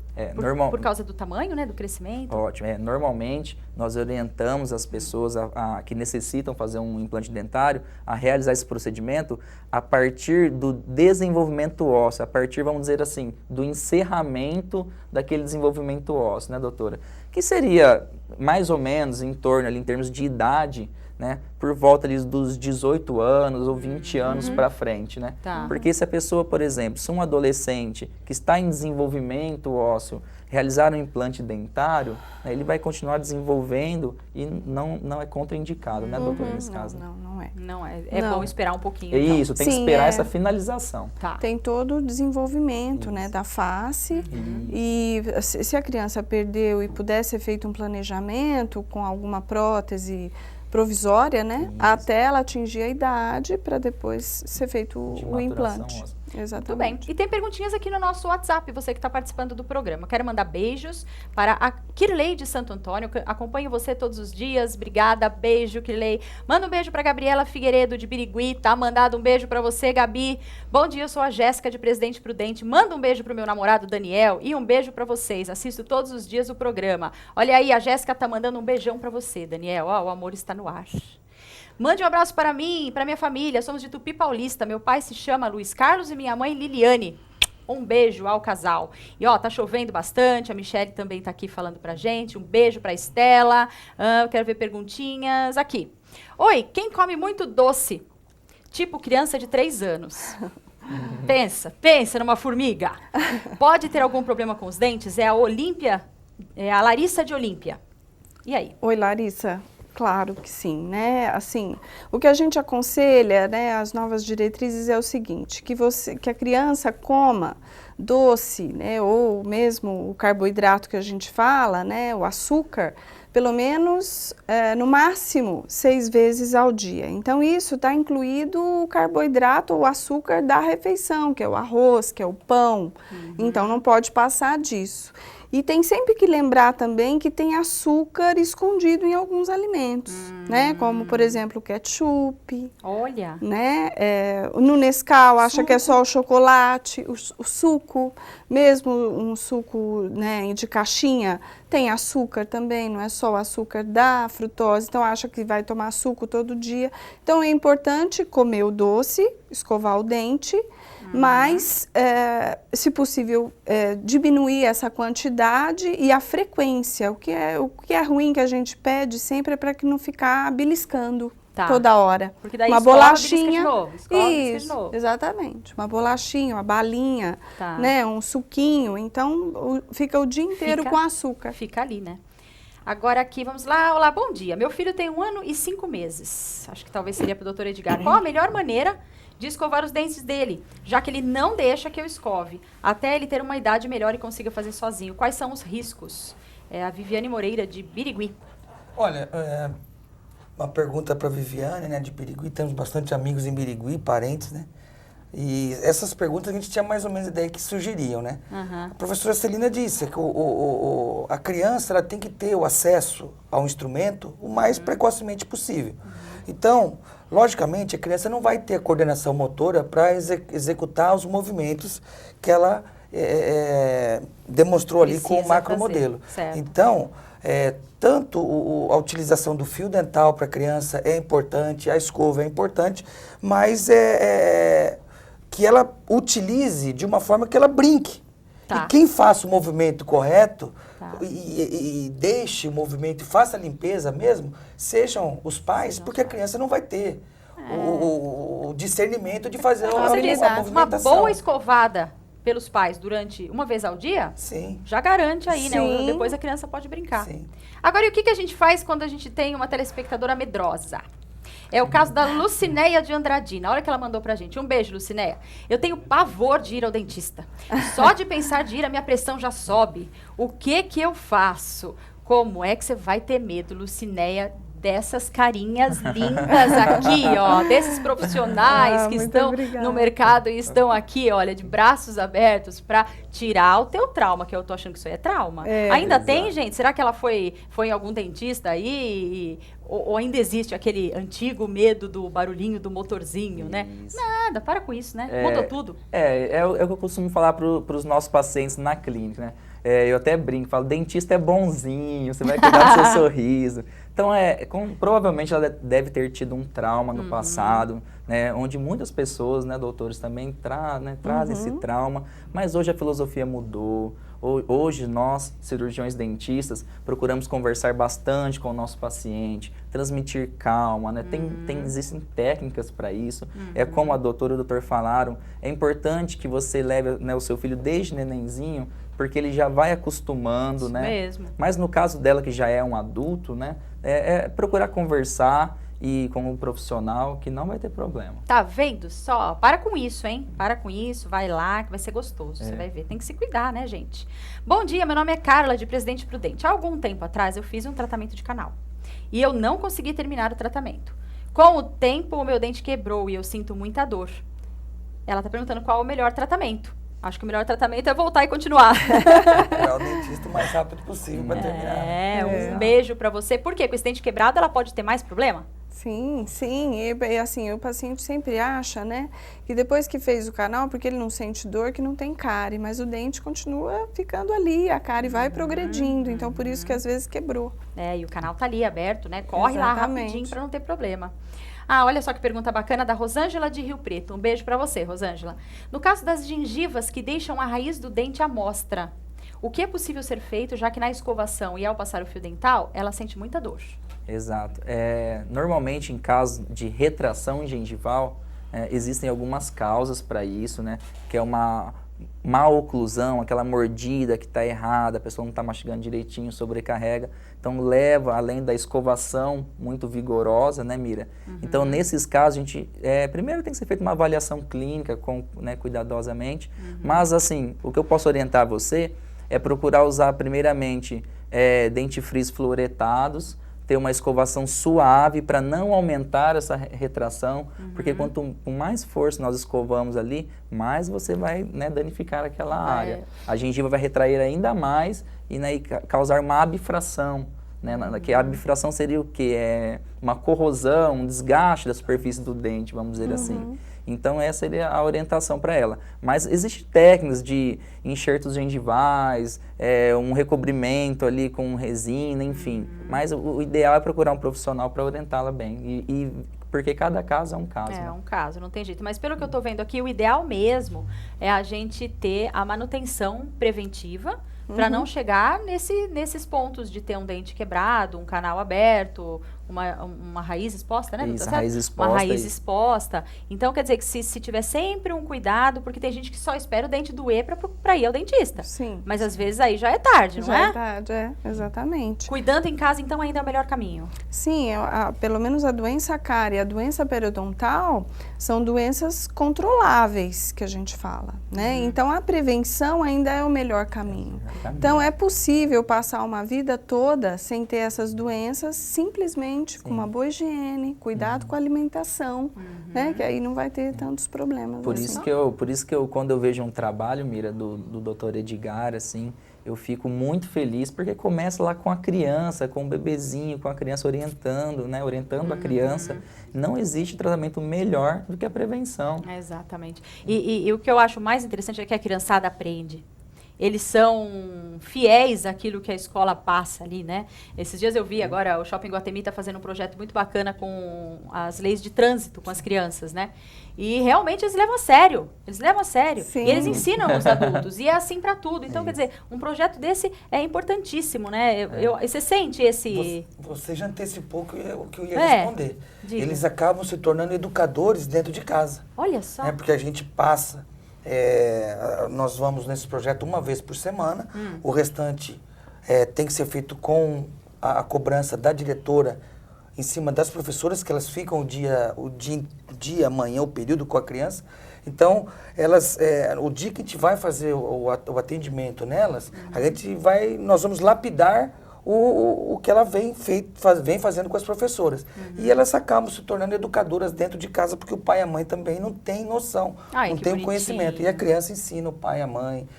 Por causa do tamanho, né, do crescimento? Ótimo. Normalmente, nós orientamos as pessoas que necessitam fazer um implante dentário a realizar esse procedimento a partir do desenvolvimento ósseo, a partir, vamos dizer assim, do encerramento daquele desenvolvimento ósseo, né, doutora? Que seria mais ou menos em torno, ali, em termos de idade, né, por volta ali dos 18 anos ou 20 anos para frente, né? Tá. Porque se a pessoa, por exemplo, se um adolescente que está em desenvolvimento ósseo realizar um implante dentário, né, ele vai continuar desenvolvendo e não é contraindicado, né, doutora, nesse caso? Não é. Não é. É bom esperar um pouquinho. É então. isso, tem que esperar essa finalização. Tá. Tem todo o desenvolvimento, né, da face. E se a criança perdeu e pudesse ser feito um planejamento com alguma prótese provisória, né, até ela atingir a idade para depois ser feito o implante. Óssea. Exatamente. Muito bem. E tem perguntinhas aqui no nosso WhatsApp, você que está participando do programa. Quero mandar beijos para a Kirley de Santo Antônio, que acompanho você todos os dias. Obrigada, beijo, Kirley. Manda um beijo para Gabriela Figueiredo de Birigui, tá? Mandado um beijo para você, Gabi. Bom dia, eu sou a Jéssica de Presidente Prudente. Manda um beijo pro meu namorado Daniel e um beijo para vocês. Assisto todos os dias o programa. Olha aí, a Jéssica tá mandando um beijão para você, Daniel. Ó, o amor está no ar. Mande um abraço para mim, para minha família. Somos de Tupi Paulista. Meu pai se chama Luiz Carlos e minha mãe Liliane. Um beijo ao casal. E ó, tá chovendo bastante. A Michele também tá aqui falando pra gente. Um beijo pra Estela. Eu quero ver perguntinhas. Aqui. Oi, quem come muito doce? Tipo criança de 3 anos. Pensa numa formiga. Pode ter algum problema com os dentes? É a Olímpia, a Larissa de Olímpia. E aí? Oi, Larissa. Claro que sim, né? Assim, o que a gente aconselha, né, as novas diretrizes é o seguinte, que a criança coma doce, né, ou mesmo o carboidrato que a gente fala, né, o açúcar, pelo menos, no máximo, 6 vezes ao dia. Então, isso está incluído o carboidrato, o açúcar da refeição, que é o arroz, que é o pão. Então, não pode passar disso. E tem sempre que lembrar também que tem açúcar escondido em alguns alimentos, né? Como, por exemplo, o ketchup. Olha. Né? No Nescau, acha que é só o chocolate, o suco, mesmo um suco, né, de caixinha, tem açúcar também, não é só o açúcar da frutose, então acha que vai tomar suco todo dia. Então é importante comer o doce, escovar o dente, mas, se possível, diminuir essa quantidade e a frequência. O que é ruim que a gente pede sempre é para que não ficar beliscando toda hora. Porque daí uma escova, bolachinha. belisca de novo, escova, belisca de Isso, novo. exatamente. Uma bolachinha, uma balinha, né, um suquinho. Então, fica o dia inteiro com açúcar. Fica ali, né? Agora aqui, vamos lá. Olá, bom dia. Meu filho tem 1 ano e 5 meses. Acho que talvez seria para o doutor Edgar. Qual a melhor maneira de escovar os dentes dele, já que ele não deixa que eu escove, até ele ter uma idade melhor e consiga fazer sozinho? Quais são os riscos? A Viviane Moreira, de Birigui. Olha, uma pergunta para a Viviane, né, de Birigui. Temos bastante amigos em Birigui, parentes, né? E essas perguntas a gente tinha mais ou menos a ideia que surgiriam, né? A professora Celina disse que a criança ela tem que ter o acesso ao instrumento o mais precocemente possível. Então, logicamente, a criança não vai ter a coordenação motora para executar os movimentos que ela demonstrou ali com o macromodelo. Então, tanto a utilização do fio dental para a criança é importante, a escova é importante, mas que ela utilize de uma forma que ela brinque. E quem faça o movimento correto e deixe o movimento e faça a limpeza mesmo, sejam os pais, porque a criança não vai ter o discernimento de fazer a movimentação. Uma boa escovada pelos pais durante uma vez ao dia, já garante aí, né? Depois a criança pode brincar. Agora, e o que a gente faz quando a gente tem uma telespectadora medrosa? É o caso da Lucinéia de Andradina. Olha que ela mandou pra gente. Um beijo, Lucinéia. Eu tenho pavor de ir ao dentista. Só de pensar de ir, a minha pressão já sobe. O que eu faço? Como é que você vai ter medo, Lucinéia, dessas carinhas lindas aqui, ó, desses profissionais que estão no mercado e estão aqui, olha, de braços abertos para tirar o teu trauma, que eu tô achando que isso aí é trauma. Ainda tem, gente? Será que ela foi em algum dentista aí? Ou ainda existe aquele antigo medo do barulhinho do motorzinho, né? Nada, para com isso, né? Mudou tudo. É o que eu costumo falar para os nossos pacientes na clínica, né? Eu até brinco, falo, dentista é bonzinho, você vai cuidar do seu sorriso. Então, provavelmente ela deve ter tido um trauma no passado, né, onde muitas pessoas, né, doutores, também trazem esse trauma, mas hoje a filosofia mudou. Hoje nós, cirurgiões dentistas, procuramos conversar bastante com o nosso paciente, transmitir calma, né? Existem técnicas para isso. É como a doutora e o doutor falaram, é importante que você leve, né, o seu filho desde nenenzinho, porque ele já vai acostumando, né? Mesmo. Mas no caso dela, que já é um adulto, né? Procurar conversar e com um profissional que não vai ter problema. Tá vendo só? Para com isso, hein? Para com isso, vai lá que vai ser gostoso, você vai ver. Tem que se cuidar, né, gente? Bom dia, meu nome é Carla, de Presidente Prudente. Há algum tempo atrás eu fiz um tratamento de canal e eu não consegui terminar o tratamento. Com o tempo, o meu dente quebrou e eu sinto muita dor. Ela tá perguntando qual o melhor tratamento. Acho que o melhor tratamento é voltar e continuar. É o dentista o mais rápido possível para terminar. Um beijo para você. Por quê? Com esse dente quebrado, ela pode ter mais problema? Sim. E assim, o paciente sempre acha, né, que depois que fez o canal, porque ele não sente dor, que não tem cárie, mas o dente continua ficando ali, a cárie vai progredindo, então por isso que às vezes quebrou. E o canal tá ali aberto, né? Corre lá rapidinho para não ter problema. Olha só que pergunta bacana da Rosângela de Rio Preto. Um beijo para você, Rosângela. No caso das gengivas que deixam a raiz do dente à mostra, o que é possível ser feito, já que na escovação e ao passar o fio dental, ela sente muita dor? Exato. Normalmente, em caso de retração gengival, existem algumas causas para isso, né? Que é uma má oclusão, aquela mordida que está errada, a pessoa não está mastigando direitinho, sobrecarrega. Então, leva, além da escovação muito vigorosa, né, Mira? Então, nesses casos, a gente, primeiro tem que ser feita uma avaliação clínica, cuidadosamente. Mas, assim, o que eu posso orientar você é procurar usar, primeiramente, dentifriz fluoretados, ter uma escovação suave para não aumentar essa retração, porque quanto com mais força nós escovamos ali, mais você vai, né, danificar aquela área. A gengiva vai retrair ainda mais e, né, causar uma abfração. Né, que a abfração seria o quê? É uma corrosão, um desgaste da superfície do dente, vamos dizer assim. Então essa seria a orientação para ela. Mas existem técnicas de enxertos gengivais, um recobrimento ali com resina, enfim. Mas o ideal é procurar um profissional para orientá-la bem. Porque cada caso é um caso. É um caso, não tem jeito. Mas pelo que eu estou vendo aqui, o ideal mesmo é a gente ter a manutenção preventiva para não chegar nesses pontos de ter um dente quebrado, um canal aberto, uma raiz exposta, né? Isso, raiz exposta. Uma raiz exposta. Então, quer dizer que se tiver sempre um cuidado, porque tem gente que só espera o dente doer para ir ao dentista. Sim. Mas às vezes aí já é tarde, não é? Já é tarde, exatamente. Cuidando em casa, então, ainda é o melhor caminho. Sim, pelo menos a doença cárie e a doença periodontal são doenças controláveis, que a gente fala, né? Então, a prevenção ainda é o melhor caminho. Então, é possível passar uma vida toda sem ter essas doenças, simplesmente com uma boa higiene, cuidado com a alimentação, né? Que aí não vai ter tantos problemas. Por isso que eu, quando eu vejo um trabalho, Mira, do Dr. Edgar, assim, eu fico muito feliz, porque começa lá com a criança, com o bebezinho, com a criança orientando, né? Orientando a criança. Não existe tratamento melhor do que a prevenção. Exatamente. E o que eu acho mais interessante é que a criançada aprende. Eles são fiéis àquilo que a escola passa ali, né? Esses dias eu vi agora, o Shopping Guatemi está fazendo um projeto muito bacana com as leis de trânsito com as crianças, né? E realmente eles levam a sério. Eles levam a sério. Sim. E eles ensinam os adultos. E é assim para tudo. Então, quer dizer, um projeto desse é importantíssimo, né? Você sente esse... Você já antecipou o que eu ia responder. Diga. Eles acabam se tornando educadores dentro de casa. Olha só. Né? Porque a gente passa... nós vamos nesse projeto uma vez por semana. O restante tem que ser feito com a cobrança da diretora em cima das professoras, que elas ficam o dia, amanhã, o período com a criança. Então, elas, o dia que a gente vai fazer o atendimento nelas, nós vamos lapidar o que ela vem fazendo com as professoras. E elas acabam se tornando educadoras dentro de casa, porque o pai e a mãe também não têm noção, não tem o conhecimento. E a criança ensina o pai e a mãe,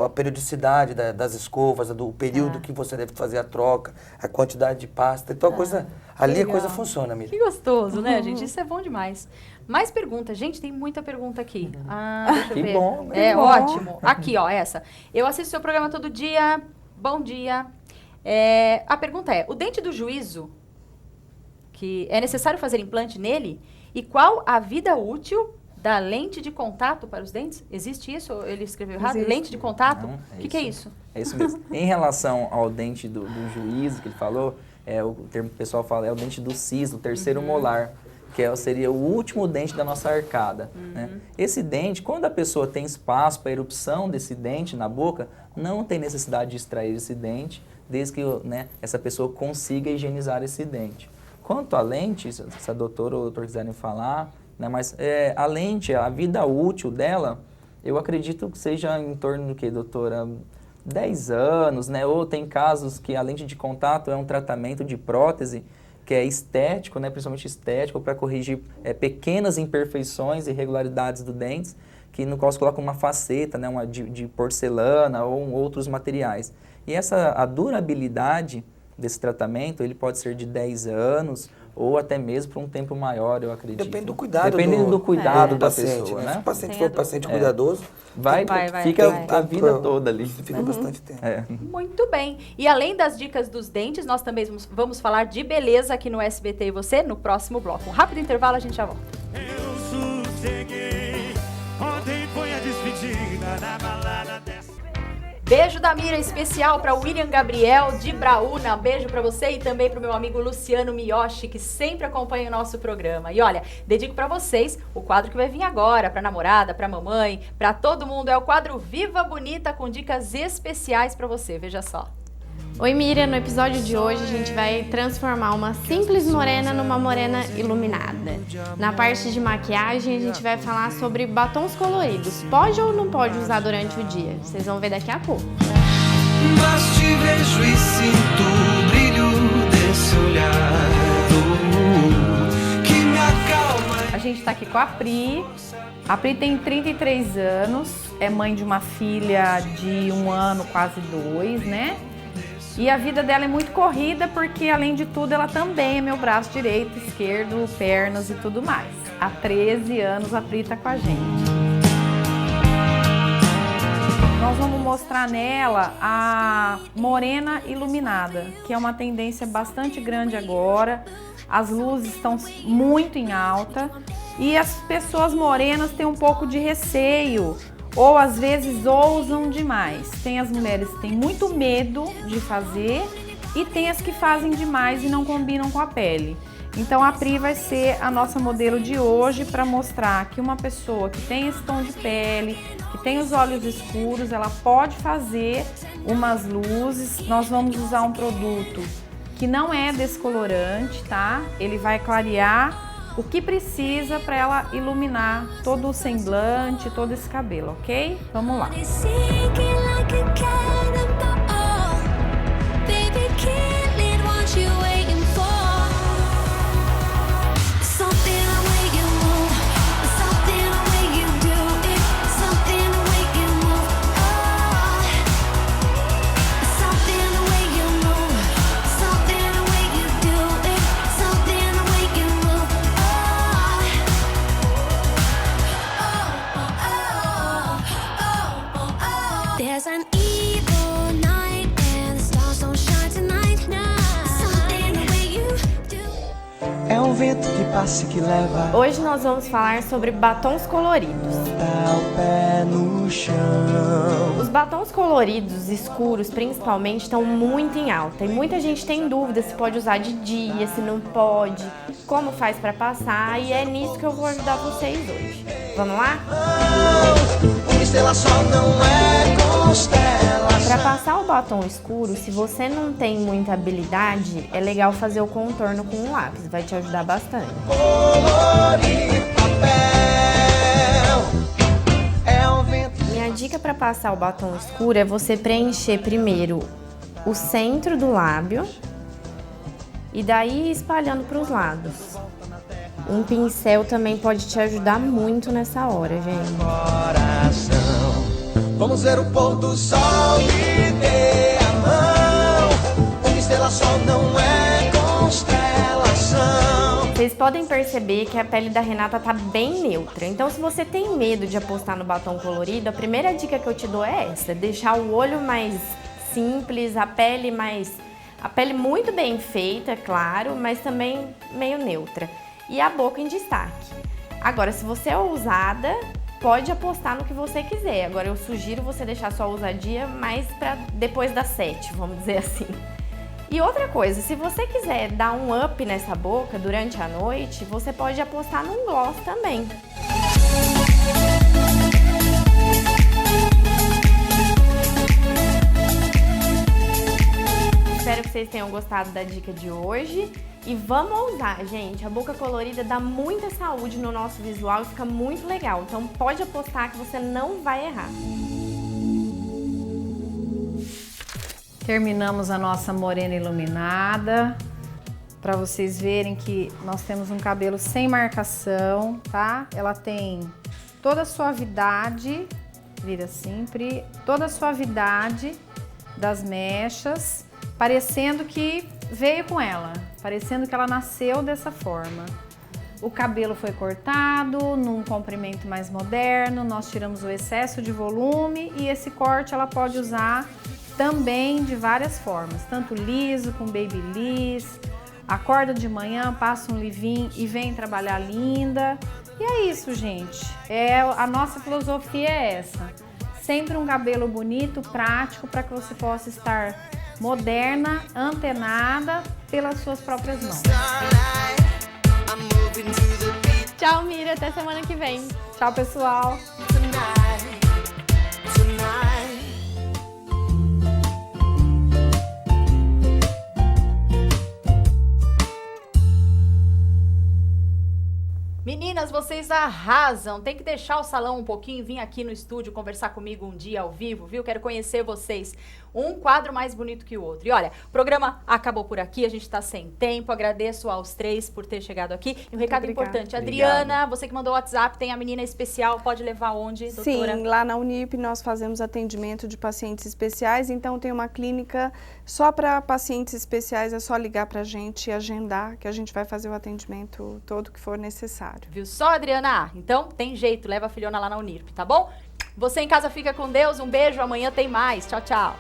a periodicidade das escovas, o período que você deve fazer a troca, a quantidade de pasta. Então, a coisa funciona, Miriam. Que gostoso, né, gente? Isso é bom demais. Mais perguntas. Gente, tem muita pergunta aqui. Deixa eu ver. Bom. Ótimo. Aqui, ó, essa. Eu assisto seu programa todo dia. Bom dia. A pergunta é, o dente do juízo, que é necessário fazer implante nele? E qual a vida útil da lente de contato para os dentes? Existe isso? Ele escreveu errado? Existe. Lente de contato? Não, O que é isso? É isso mesmo. Em relação ao dente do juízo que ele falou, o termo que o pessoal fala é o dente do siso, o terceiro molar, que seria o último dente da nossa arcada. Né? Esse dente, quando a pessoa tem espaço para a erupção desse dente na boca, não tem necessidade de extrair esse dente, desde que essa pessoa consiga higienizar esse dente. Quanto à lente, se a doutora ou o doutor quiserem falar, mas a lente, a vida útil dela, eu acredito que seja em torno do que, doutora? 10 anos, né? Ou tem casos que a lente de contato é um tratamento de prótese, que é estético, né? Principalmente estético, para corrigir pequenas imperfeições e irregularidades do dente, que no qual se coloca uma faceta, né? de porcelana ou outros materiais. E a durabilidade desse tratamento, ele pode ser de 10 anos ou até mesmo por um tempo maior, eu acredito. Depende do cuidado. Dependendo do cuidado da paciente, pessoa, né? Se o paciente for paciente cuidadoso, fica a vida toda ali. Fica bastante tempo. Muito bem. E além das dicas dos dentes, nós também vamos falar de beleza aqui no SBT e Você, no próximo bloco. Um rápido intervalo, a gente já volta. Eu sosseguei, ontem foi a despedida na balada dessa. Beijo da Mira especial para William Gabriel de Braúna. Beijo para você e também para o meu amigo Luciano Miyoshi, que sempre acompanha o nosso programa. E olha, dedico para vocês o quadro que vai vir agora, para namorada, para mamãe, para todo mundo. É o quadro Viva Bonita, com dicas especiais para você. Veja só. Oi, Miriam, no episódio de hoje a gente vai transformar uma simples morena numa morena iluminada. Na parte de maquiagem a gente vai falar sobre batons coloridos. Pode ou não pode usar durante o dia? Vocês vão ver daqui a pouco. Mas te vejo e sinto o brilho desse olhar. gente está aqui com a Pri. A Pri tem 33 anos, é mãe de uma filha de 1 ano, quase 2, né? E a vida dela é muito corrida porque, além de tudo, ela também é meu braço direito, esquerdo, pernas e tudo mais. Há 13 anos a Pri tá com a gente. Nós vamos mostrar nela a morena iluminada, que é uma tendência bastante grande agora. As luzes estão muito em alta e as pessoas morenas têm um pouco de receio ou às vezes ousam demais. Tem as mulheres que têm muito medo de fazer e tem as que fazem demais e não combinam com a pele. Então a Pri vai ser a nossa modelo de hoje para mostrar que uma pessoa que tem esse tom de pele, que tem os olhos escuros, ela pode fazer umas luzes. Nós vamos usar um produto que não é descolorante, tá? Ele vai clarear o que precisa para ela iluminar todo o semblante, todo esse cabelo, ok? Vamos lá. É um vento que passa e que leva. Hoje nós vamos falar sobre batons coloridos. Dá o pé no chão. Os batons coloridos, escuros principalmente, estão muito em alta. E muita gente tem dúvida se pode usar de dia, se não pode, como faz para passar. E é nisso que eu vou ajudar vocês hoje. Vamos lá? Uma estrela só não é constelação. Para passar o batom escuro, se você não tem muita habilidade, é legal fazer o contorno com um lápis, vai te ajudar bastante. Minha dica para passar o batom escuro é você preencher primeiro o centro do lábio e daí ir espalhando para os lados. Um pincel também pode te ajudar muito nessa hora, gente. Vamos ver o pôr do sol e dê a mão. Uma estrela só não é constelação. Vocês podem perceber que a pele da Renata tá bem neutra. Então, se você tem medo de apostar no batom colorido, a primeira dica que eu te dou é essa: deixar o olho mais simples, a pele muito bem feita, claro, mas também meio neutra. E a boca em destaque. Agora, se você é ousada, pode apostar no que você quiser. Agora, eu sugiro você deixar sua ousadia mais para depois das 7, vamos dizer assim. E outra coisa, se você quiser dar um up nessa boca durante a noite, você pode apostar num gloss também. Espero que vocês tenham gostado da dica de hoje. E vamos ousar, gente. A boca colorida dá muita saúde no nosso visual e fica muito legal. Então pode apostar que você não vai errar. Terminamos a nossa morena iluminada. Para vocês verem que nós temos um cabelo sem marcação, tá? Ela tem toda a suavidade, vira sempre, toda a suavidade das mechas, parecendo que veio com ela, parecendo que ela nasceu dessa forma. O cabelo foi cortado num comprimento mais moderno, nós tiramos o excesso de volume e esse corte ela pode usar também de várias formas, tanto liso, com babyliss, acorda de manhã, passa um leave-in e vem trabalhar linda. E é isso, gente. A nossa filosofia é essa. Sempre um cabelo bonito, prático, para que você possa estar moderna, antenada pelas suas próprias mãos. Tchau, Mira. Até semana que vem. Tchau, pessoal. Meninas, vocês arrasam. Tem que deixar o salão um pouquinho, vir aqui no estúdio conversar comigo um dia ao vivo, viu? Quero conhecer vocês. um quadro mais bonito que o outro. E olha, o programa acabou por aqui, a gente está sem tempo, agradeço aos 3 por ter chegado aqui. E um recado importante, Adriana, você que mandou o WhatsApp, tem a menina especial, pode levar onde, doutora? Sim, lá na Unip nós fazemos atendimento de pacientes especiais, então tem uma clínica só para pacientes especiais, é só ligar para a gente e agendar, que a gente vai fazer o atendimento todo que for necessário. Viu só, Adriana? Então tem jeito, leva a filhona lá na Unip, tá bom? Você em casa fica com Deus, um beijo, amanhã tem mais. Tchau, tchau.